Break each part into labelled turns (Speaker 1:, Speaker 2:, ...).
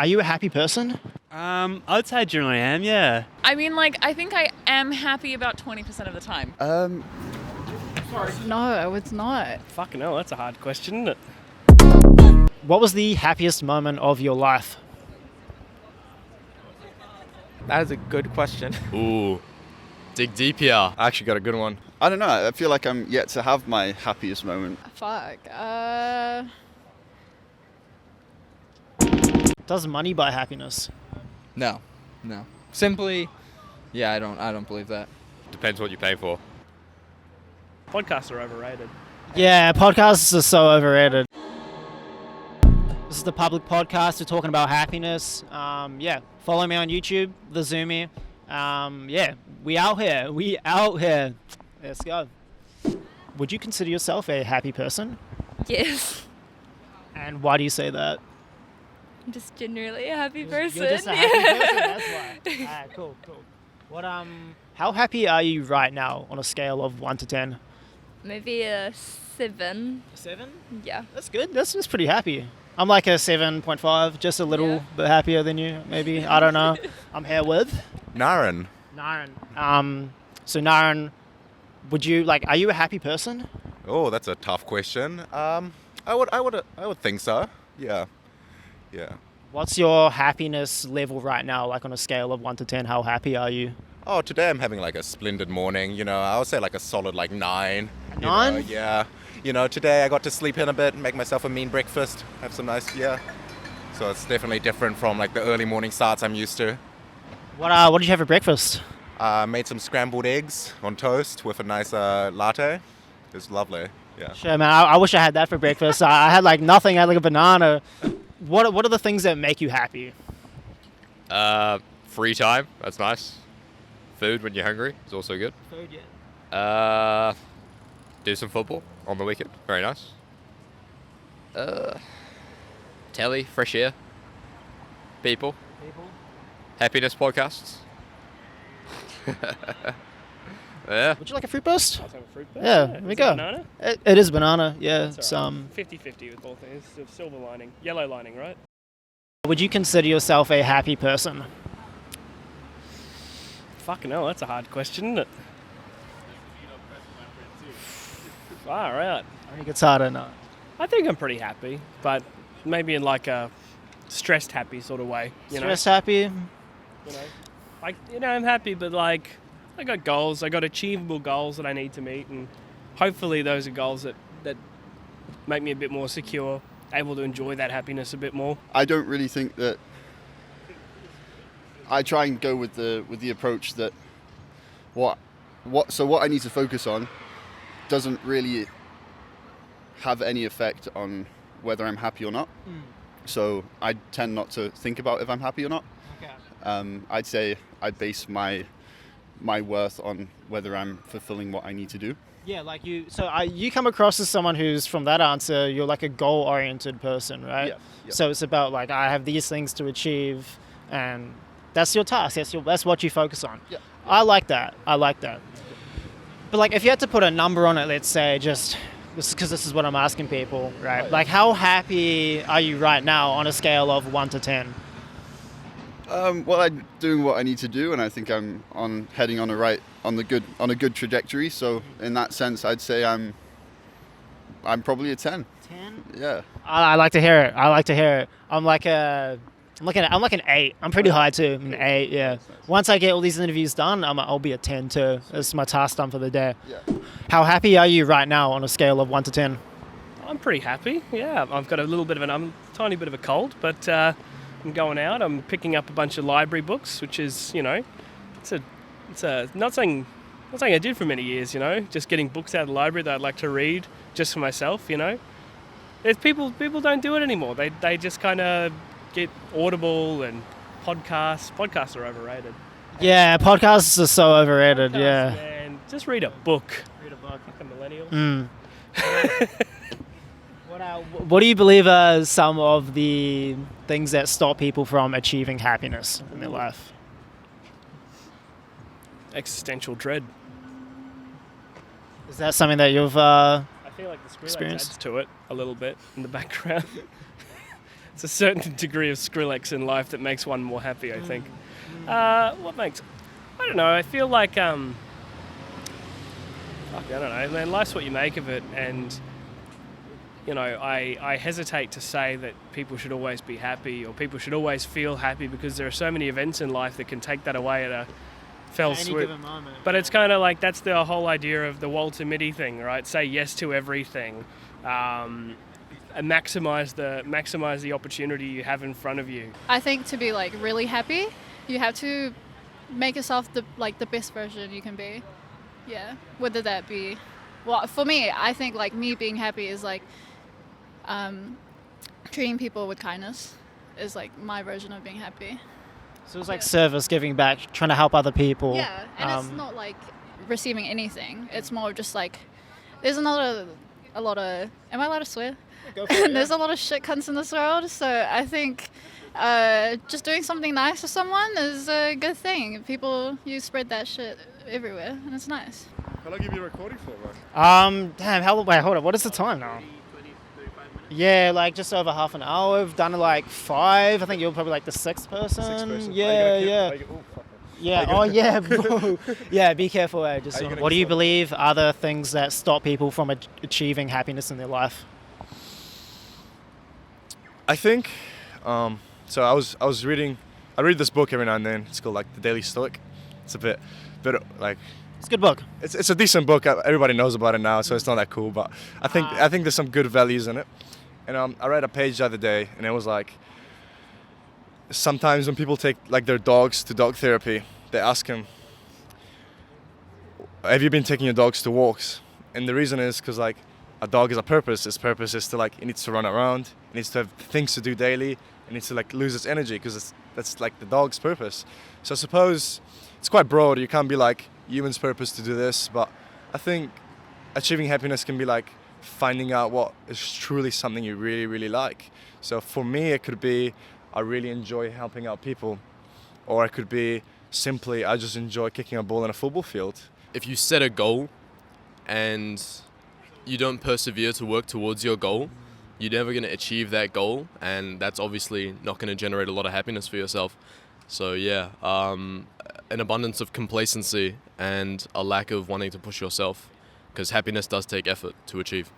Speaker 1: are you a happy person?
Speaker 2: I'd say generally I am, yeah.
Speaker 3: I mean, like, I think I am happy about 20% of the time.
Speaker 4: No, it's not.
Speaker 2: Fucking hell, that's a hard question, isn't it?
Speaker 1: What was the happiest moment of your life?
Speaker 5: That is a good question.
Speaker 6: Ooh, dig deep here. I actually got a good one.
Speaker 7: I don't know. I feel like I'm yet to have my happiest moment.
Speaker 4: Fuck.
Speaker 1: Does money buy happiness?
Speaker 5: No. Simply, yeah, I don't believe that.
Speaker 6: Depends what you pay for.
Speaker 2: Podcasts are overrated.
Speaker 1: Yeah, podcasts are so overrated. This is the public podcast. We're talking about happiness. Follow me on YouTube, The Zoomy. We out here. We out here. Let's go. Would you consider yourself a happy person?
Speaker 8: Yes.
Speaker 1: And why do you say that?
Speaker 8: I'm just generally a happy person.
Speaker 1: You're just a happy person, that's why. Alright, cool. What how happy are you right now on a scale of 1 to 10?
Speaker 8: Maybe a 7.
Speaker 1: 7?
Speaker 8: Yeah.
Speaker 1: That's good. That's pretty happy. I'm like a 7.5, just a little bit happier than you, maybe. I don't know. I'm here with
Speaker 6: Naren.
Speaker 1: So Naren, are you a happy person?
Speaker 6: Oh, that's a tough question. I would think so. Yeah.
Speaker 1: What's your happiness level right now? Like on a scale of 1 to 10, how happy are you?
Speaker 6: Oh, today I'm having like a splendid morning. I would say like a solid like 9.
Speaker 1: 9?
Speaker 6: Yeah. Today I got to sleep in a bit, make myself a mean breakfast, have some nice, So it's definitely different from like the early morning starts I'm used to.
Speaker 1: What did you have for breakfast?
Speaker 6: Made some scrambled eggs on toast with a nice latte. It was lovely. Yeah.
Speaker 1: Sure, man. I wish I had that for breakfast. I had like nothing. I had like a banana. What are the things that make you happy?
Speaker 9: Free time, that's nice. Food when you're hungry is also good.
Speaker 1: Food, yeah.
Speaker 9: Do some football on the weekend, very nice. Telly, fresh air. People. Happiness podcasts. Yeah.
Speaker 1: Would you like a fruit burst?
Speaker 2: I'll have a fruit burst.
Speaker 1: Yeah, there we go.
Speaker 2: Banana?
Speaker 1: It is banana, yeah.
Speaker 2: That's
Speaker 1: It's,
Speaker 2: all right. 50-50 with both things. It's a silver lining. Yellow lining, right?
Speaker 1: Would you consider yourself a happy person?
Speaker 2: Fucking hell, that's a hard question, isn't it? Far out.
Speaker 1: I think it's harder now.
Speaker 2: I think I'm pretty happy, but maybe in like a stressed happy sort of way.
Speaker 1: Stressed happy?
Speaker 2: I'm happy, but like I got goals. I got achievable goals that I need to meet, and hopefully those are goals that make me a bit more secure, able to enjoy that happiness a bit more.
Speaker 7: I don't really think that. I try and go with the approach that what I need to focus on doesn't really have any effect on whether I'm happy or not. So I tend not to think about if I'm happy or not.
Speaker 1: Okay.
Speaker 7: I'd say I base my worth on whether I'm fulfilling what I need to do.
Speaker 1: Yeah, like you. So you come across as someone who's, from that answer, you're like a goal-oriented person, right?
Speaker 7: Yeah.
Speaker 1: So it's about like I have these things to achieve, and that's your task. That's what you focus on.
Speaker 7: Yeah.
Speaker 1: I like that. But like, if you had to put a number on it, let's say, just because this is what I'm asking people, right? Like, how happy are you right now on a scale of 1 to 10?
Speaker 7: Well, I'm doing what I need to do, and I think I'm heading on a good trajectory. So in that sense, I'd say I'm probably a 10.
Speaker 1: 10?
Speaker 7: Yeah.
Speaker 1: I like to hear it. I'm like an 8. I'm pretty high too. I'm an 8. Yeah. Once I get all these interviews done, I'll be a 10 too. That's my task done for the day.
Speaker 7: Yeah.
Speaker 1: How happy are you right now on a scale of 1 to 10?
Speaker 2: I'm pretty happy. Yeah, I've got a little bit of tiny bit of a cold, but I'm going out. I'm picking up a bunch of library books, which is, it's not something I did for many years. Just getting books out of the library that I'd like to read just for myself. There's people don't do it anymore. They just kind of get Audible and podcasts. Podcasts are overrated.
Speaker 1: Yeah, podcasts are so overrated. Yeah.
Speaker 2: And just read a book. Read a book. Like a millennial.
Speaker 1: What do you believe are some of the things that stop people from achieving happiness in their life?
Speaker 2: Existential dread.
Speaker 1: Is that something that you've
Speaker 2: I feel like the Skrillex
Speaker 1: experienced?
Speaker 2: adds to it a little bit in the background. it's a certain degree of Skrillex in life that makes one more happy, I think. What makes... I don't know, I feel like... I don't know, man, life's what you make of it, and... You know, I hesitate to say that people should always be happy or people should always feel happy, because there are so many events in life that can take that away at a fell
Speaker 1: Any
Speaker 2: swoop.
Speaker 1: given moment.
Speaker 2: But it's kind of like, that's the whole idea of the Walter Mitty thing, right? Say yes to everything, and maximize the opportunity you have in front of you.
Speaker 4: I think to be like really happy, you have to make yourself the best version you can be. Yeah, whether that be, well, for me, I think like me being happy is like treating people with kindness is like my version of being happy.
Speaker 1: So it's like service, giving back, trying to help other people.
Speaker 4: Yeah, and it's not like receiving anything. It's more just like there's a lot of. Am I allowed to swear?
Speaker 1: Go for it,
Speaker 4: There's a lot of shit cunts in this world, so I think just doing something nice for someone is a good thing. You spread that shit everywhere, and it's nice.
Speaker 10: How long have you been recording for, bro?
Speaker 1: Damn, wait, hold on, what is the time now? Yeah, like just over half an hour. We've done like 5. I think you're probably like the 6th person.
Speaker 10: Sixth person.
Speaker 1: Yeah. Yeah. Oh, yeah. Bro. Yeah. Be careful. Just. What do you believe are the things that stop people from achieving happiness in their life?
Speaker 10: I think, so I read this book every now and then. It's called like The Daily Stoic. It's a bit like.
Speaker 1: It's a good book.
Speaker 10: It's a decent book. Everybody knows about it now, so it's not that cool. But I think there's some good values in it. And I read a page the other day, and it was like, sometimes when people take like their dogs to dog therapy, they ask them, "Have you been taking your dogs to walks?" And the reason is because like a dog is a purpose. Its purpose is to like, it needs to run around, it needs to have things to do daily, it needs to like lose its energy, because that's like the dog's purpose. So I suppose it's quite broad. You can't be like human's purpose to do this, but I think achieving happiness can be like finding out what is truly something you really, really like. So for me, it could be I really enjoy helping out people, or it could be simply I just enjoy kicking a ball in a football field.
Speaker 9: If you set a goal and you don't persevere to work towards your goal, you're never going to achieve that goal, and that's obviously not going to generate a lot of happiness for yourself. So yeah, an abundance of complacency and a lack of wanting to push yourself, because happiness does take effort to achieve.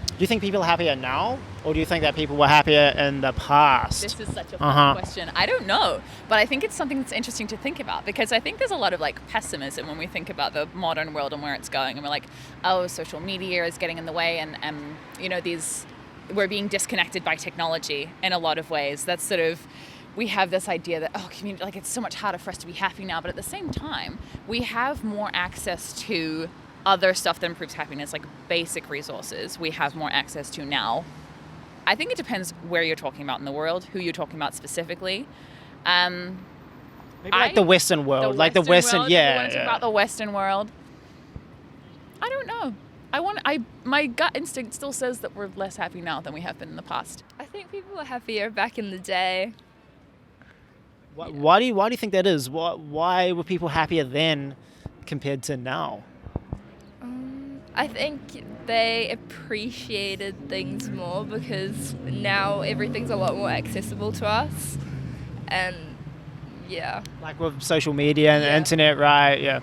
Speaker 1: Do you think people are happier now, or do you think that people were happier in the past?
Speaker 3: This is such a fun question. I don't know, but I think it's something that's interesting to think about, because I think there's a lot of like pessimism when we think about the modern world and where it's going, and we're like, oh, social media is getting in the way, and you know, we're being disconnected by technology in a lot of ways. That's sort of, we have this idea that, community, like it's so much harder for us to be happy now, but at the same time, we have more access to other stuff that improves happiness, like basic resources we have more access to now. I think it depends where you're talking about in the world, who you're talking about specifically.
Speaker 1: Maybe like the Western world,
Speaker 3: world,
Speaker 1: yeah.
Speaker 3: About the Western world. I don't know. My gut instinct still says that we're less happy now than we have been in the past.
Speaker 8: I think people were happier back in the day.
Speaker 1: Why do you think that is? Why were people happier then compared to now?
Speaker 8: I think they appreciated things more, because now everything's a lot more accessible to us. And yeah.
Speaker 1: Like with social media and the internet, right? Yeah.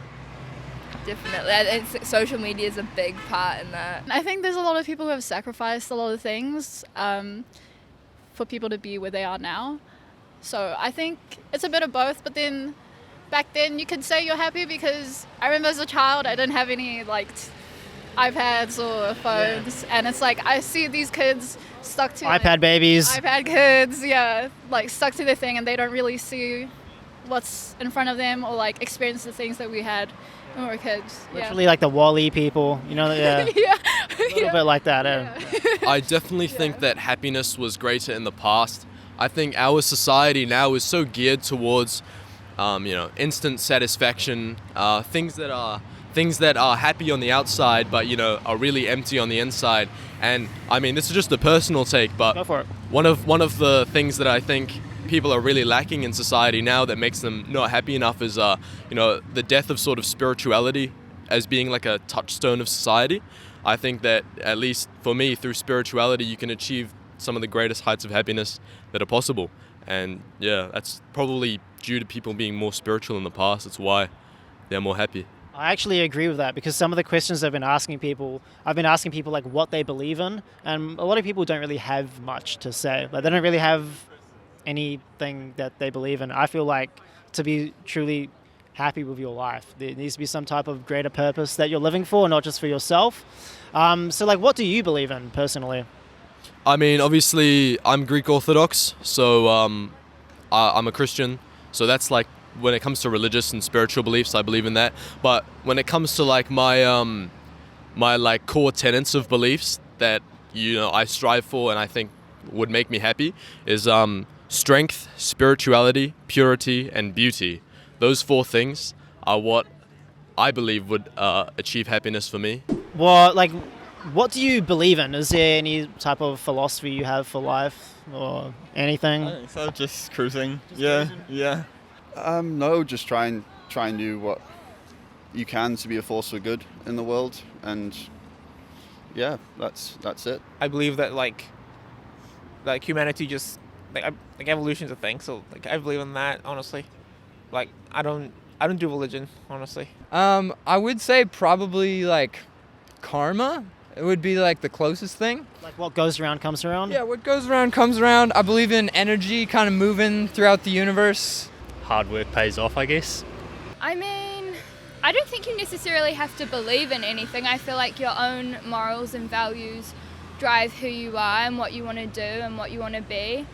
Speaker 8: Definitely. Social media is a big part in that.
Speaker 4: I think there's a lot of people who have sacrificed a lot of things for people to be where they are now. So I think it's a bit of both, but then back then you could say you're happy, because I remember as a child I didn't have any like iPads or phones, and it's like I see these kids stuck to
Speaker 1: iPad babies.
Speaker 4: iPad kids, yeah, like stuck to their thing, and they don't really see what's in front of them or like experience the things that we had when we were kids.
Speaker 1: Literally like the Wall-E people, you know? Yeah. A little bit like that.
Speaker 9: I definitely think that happiness was greater in the past. I think our society now is so geared towards, instant satisfaction, things that are happy on the outside, but are really empty on the inside. And I mean, this is just a personal take, but
Speaker 1: go for it.
Speaker 9: One of the things that I think people are really lacking in society now that makes them not happy enough is, the death of sort of spirituality as being like a touchstone of society. I think that, at least for me, through spirituality, you can achieve some of the greatest heights of happiness that are possible. And yeah, that's probably due to people being more spiritual in the past. It's why they're more happy.
Speaker 1: I actually agree with that because some of the questions I've been asking people like what they believe in, and a lot of people don't really have much to say. Like they don't really have anything that they believe in. I feel like to be truly happy with your life, there needs to be some type of greater purpose that you're living for, not just for yourself. So like, what do you believe in personally?
Speaker 9: I mean, obviously, I'm Greek Orthodox, so I'm a Christian. So that's like, when it comes to religious and spiritual beliefs, I believe in that. But when it comes to like my like core tenets of beliefs that I strive for and I think would make me happy is strength, spirituality, purity, and beauty. Those 4 things are what I believe would achieve happiness for me.
Speaker 1: What do you believe in? Is there any type of philosophy you have for life or anything?
Speaker 5: I think so, just cruising.
Speaker 1: Cruising?
Speaker 5: Yeah.
Speaker 7: No, just try and do what you can to be a force for good in the world, and yeah, that's it.
Speaker 11: I believe that like humanity just like evolution is a thing, so like I believe in that honestly. Like I don't do religion honestly.
Speaker 5: I would say probably like karma. It would be like the closest thing.
Speaker 1: Like what goes around comes around?
Speaker 5: Yeah, what goes around comes around. I believe in energy kind of moving throughout the universe.
Speaker 2: Hard work pays off, I guess.
Speaker 8: I mean, I don't think you necessarily have to believe in anything. I feel like your own morals and values drive who you are and what you want to do and what you want to be.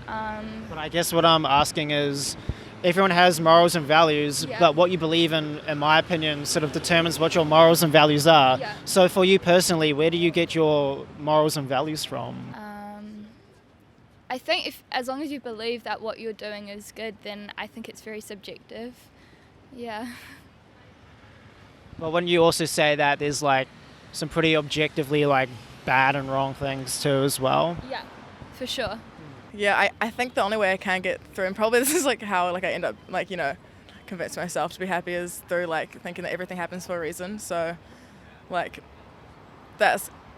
Speaker 1: But I guess what I'm asking is, everyone has morals and values,
Speaker 8: Yeah.
Speaker 1: but what you believe in my opinion, sort of determines what your morals and values are.
Speaker 8: Yeah.
Speaker 1: So for you personally, where do you get your morals and values from?
Speaker 8: I think as long as you believe that what you're doing is good, then I think it's very subjective. Yeah.
Speaker 1: But wouldn't you also say that there's like some pretty objectively like bad and wrong things too as well?
Speaker 8: Yeah, for sure.
Speaker 12: Yeah, I think the only way I can get through, and probably this is like how like I end up like, convince myself to be happy, is through like thinking that everything happens for a reason. So like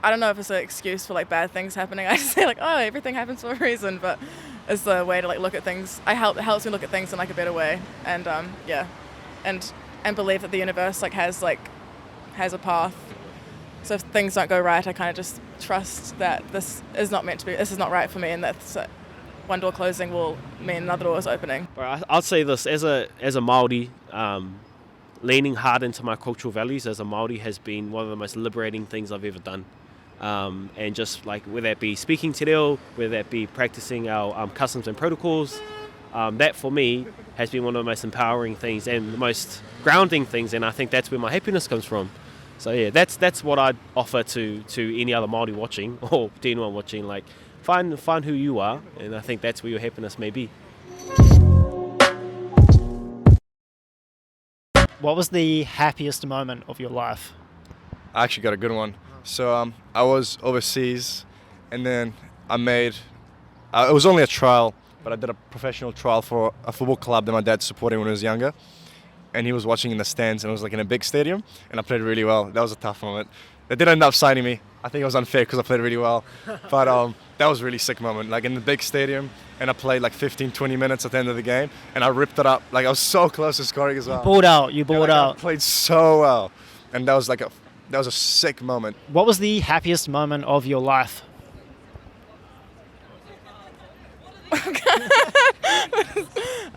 Speaker 12: I don't know if it's an excuse for like bad things happening. I just say like, oh, everything happens for a reason, but it's the way to like look at things. It helps me look at things in like a better way, and and believe that the universe like has a path. So if things don't go right, I kind of just trust that this is not right for me, and that one door closing will mean another door is opening.
Speaker 2: I'll say this, as a Māori, leaning hard into my cultural values as a Māori has been one of the most liberating things I've ever done. And just like, whether that be speaking te reo, whether that be practicing our customs and protocols, that for me has been one of the most empowering things and the most grounding things, and I think that's where my happiness comes from. So yeah, that's what I'd offer to any other Māori watching, or to anyone watching. Like, find who you are, and I think that's where your happiness may be.
Speaker 1: What was the happiest moment of your life?
Speaker 10: I actually got a good one. So I was overseas, and then it was only a trial, but I did a professional trial for a football club that my dad supported when he was younger. And he was watching in the stands, and it was like in a big stadium, and I played really well. That was a tough moment. They did end up signing me. I think it was unfair because I played really well. But that was a really sick moment, like in the big stadium, and I played like 15, 20 minutes at the end of the game, and I ripped it up. Like, I was so close to scoring as well.
Speaker 1: You balled out.
Speaker 10: I played so well. And that was a sick moment.
Speaker 1: What was the happiest moment of your life?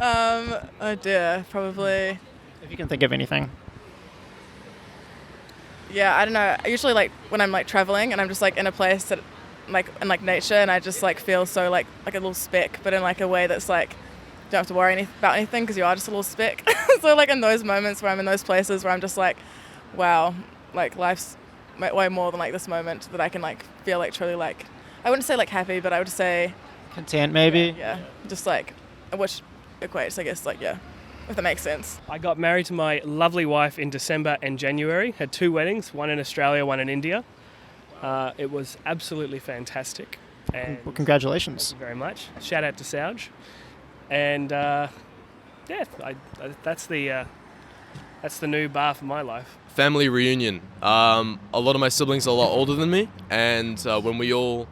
Speaker 12: Oh dear, probably.
Speaker 1: If you can think of anything.
Speaker 12: Yeah, I don't know. I usually like when I'm like traveling and I'm just like in a place that like in like nature, and I just like feel so like a little speck, but in like a way that's like, you don't have to worry about anything because you are just a little speck. So like in those moments where I'm in those places where I'm just like, wow, like life's way more than like this moment, that I can like feel like truly like, I wouldn't say like happy, but I would say
Speaker 1: content maybe.
Speaker 12: Yeah, just like, which equates, I guess, like, yeah, if that makes sense.
Speaker 2: I got married to my lovely wife in December and January. Had 2 weddings, one in Australia, one in India. It was absolutely fantastic. And
Speaker 1: well, congratulations.
Speaker 2: Thank you very much. Shout out to Sauj. And that's the new bar for my life.
Speaker 9: Family reunion. A lot of my siblings are a lot older than me, and when we all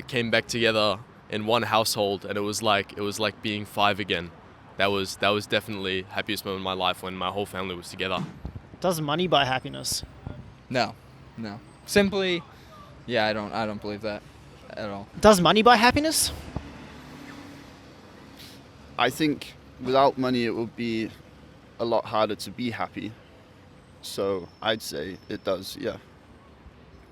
Speaker 9: came back together in one household, and it was like being 5 again. That was definitely the happiest moment of my life, when my whole family was together.
Speaker 1: Does money buy happiness?
Speaker 5: No. Simply, yeah, I don't believe that at all.
Speaker 1: Does money buy happiness?
Speaker 7: I think without money it would be a lot harder to be happy. So I'd say it does, yeah.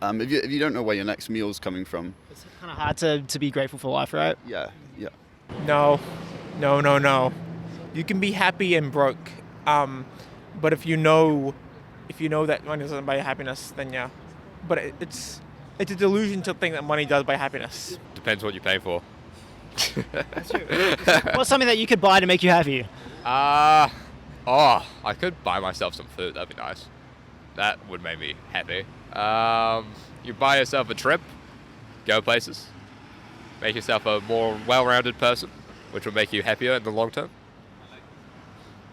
Speaker 7: If you don't know where your next meal's coming from,
Speaker 1: It's kind of hard to be grateful for life, right?
Speaker 7: yeah.
Speaker 11: No. You can be happy and broke. But if you know that money doesn't buy happiness, then yeah. But it's a delusion to think that money does buy happiness.
Speaker 13: Depends what you pay for.
Speaker 1: What's something that you could buy to make you happy?
Speaker 13: I could buy myself some food. That'd be nice. That would make me happy. You buy yourself a trip, go places, make yourself a more well-rounded person, which will make you happier in the long term.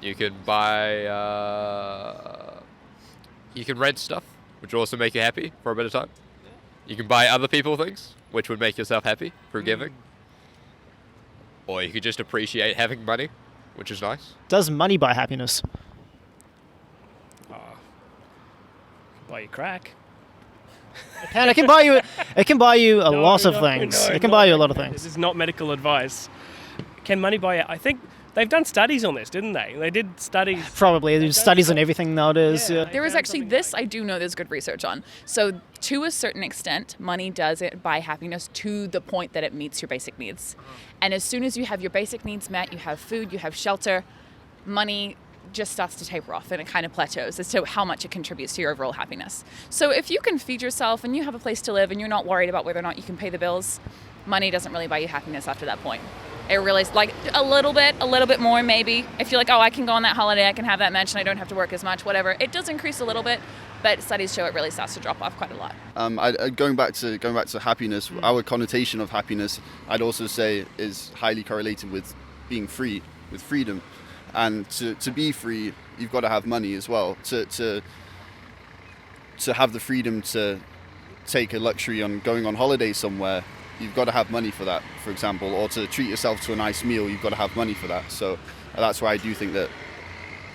Speaker 13: You can buy, you can rent stuff, which will also make you happy for a bit of time. You can buy other people things, which would make yourself happy through giving. Or you could just appreciate having money, which is nice.
Speaker 1: Does money buy happiness?
Speaker 2: Buy you crack.
Speaker 1: It can buy you. It can buy you a lot of things. It can buy you a lot of things.
Speaker 2: This is not medical advice. Can money buy you? I think they've done studies on this, didn't they? They did studies.
Speaker 1: Probably. There's studies on everything nowadays. Yeah.
Speaker 3: There is actually this I do know there's good research on. So to a certain extent, money does it buy happiness to the point that it meets your basic needs. And as soon as you have your basic needs met, you have food, you have shelter, money just starts to taper off and it kind of plateaus as to how much it contributes to your overall happiness. So if you can feed yourself and you have a place to live and you're not worried about whether or not you can pay the bills, money doesn't really buy you happiness after that point. It really is like a little bit more maybe. If you're like, oh, I can go on that holiday, I can have that mansion, I don't have to work as much, whatever. It does increase a little bit, but studies show it really starts to drop off quite a lot.
Speaker 7: Going back to happiness, our connotation of happiness, I'd also say, is highly correlated with being free, with freedom. And to be free, you've got to have money as well. To have the freedom to take a luxury on going on holiday somewhere, you've got to have money for that, for example. Or to treat yourself to a nice meal, you've got to have money for that. So that's why I do think that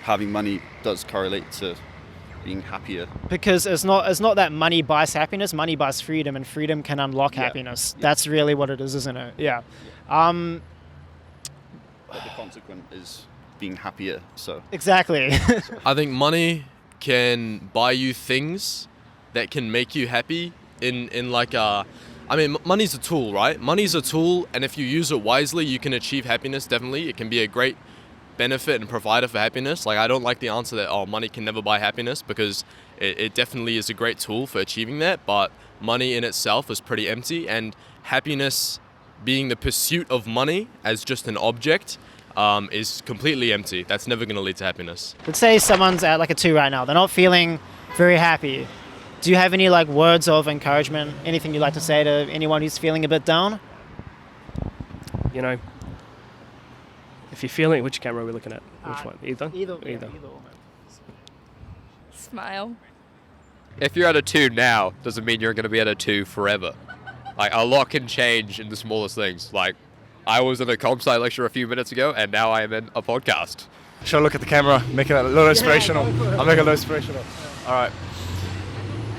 Speaker 7: having money does correlate to being happier.
Speaker 1: Because it's not that money buys happiness. Money buys freedom, and freedom can unlock happiness. Yeah. That's really what it is, isn't it? Yeah.
Speaker 7: But the consequence is being happier. So
Speaker 1: exactly.
Speaker 9: I think money can buy you things that can make you happy in like a... I mean, money's a tool, right? Money's a tool, and if you use it wisely, you can achieve happiness, definitely. It can be a great benefit and provider for happiness. Like, I don't like the answer that, oh, money can never buy happiness, because it definitely is a great tool for achieving that, but money in itself is pretty empty, and happiness being the pursuit of money as just an object is completely empty. That's never going to lead to happiness.
Speaker 1: Let's say someone's at like a 2 right now. They're not feeling very happy. Do you have any like words of encouragement? Anything you'd like to say to anyone who's feeling a bit down?
Speaker 2: You know, if you're feeling... Which camera are we looking at? Which one? Either?
Speaker 1: Either.
Speaker 8: Smile.
Speaker 13: If you're at a 2 now, doesn't mean you're going to be at a 2 forever. Like, a lot can change in the smallest things. Like, I was in a comp sci lecture a few minutes ago, and now I am in a podcast.
Speaker 10: Should I look at the camera, make it a little inspirational?
Speaker 1: Yeah,
Speaker 10: I'll make it a little inspirational. All right.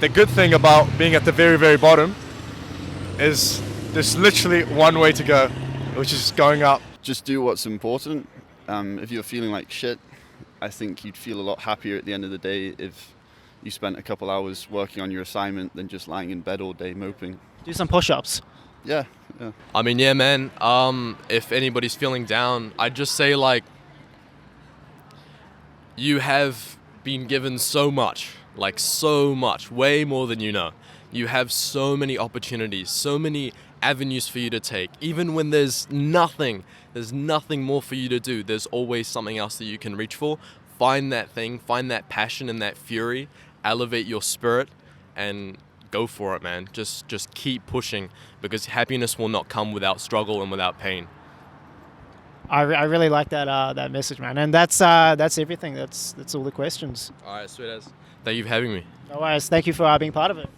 Speaker 10: The good thing about being at the very, very bottom is there's literally one way to go, which is going up.
Speaker 7: Just do what's important. If you're feeling like shit, I think you'd feel a lot happier at the end of the day if you spent a couple hours working on your assignment than just lying in bed all day moping.
Speaker 1: Do some push-ups.
Speaker 7: Yeah.
Speaker 9: I mean, yeah, man. If anybody's feeling down, I'd just say, like, you have been given so much, way more than you know. You have so many opportunities, so many avenues for you to take. Even when there's nothing more for you to do, there's always something else that you can reach for. Find that thing, find that passion and that fury, elevate your spirit, and go for it, man. Just keep pushing, because happiness will not come without struggle and without pain.
Speaker 1: I really like that message, man. And that's everything. That's all the questions.
Speaker 9: All right, sweet as. Thank you for having me.
Speaker 1: No worries. Thank you for being part of it.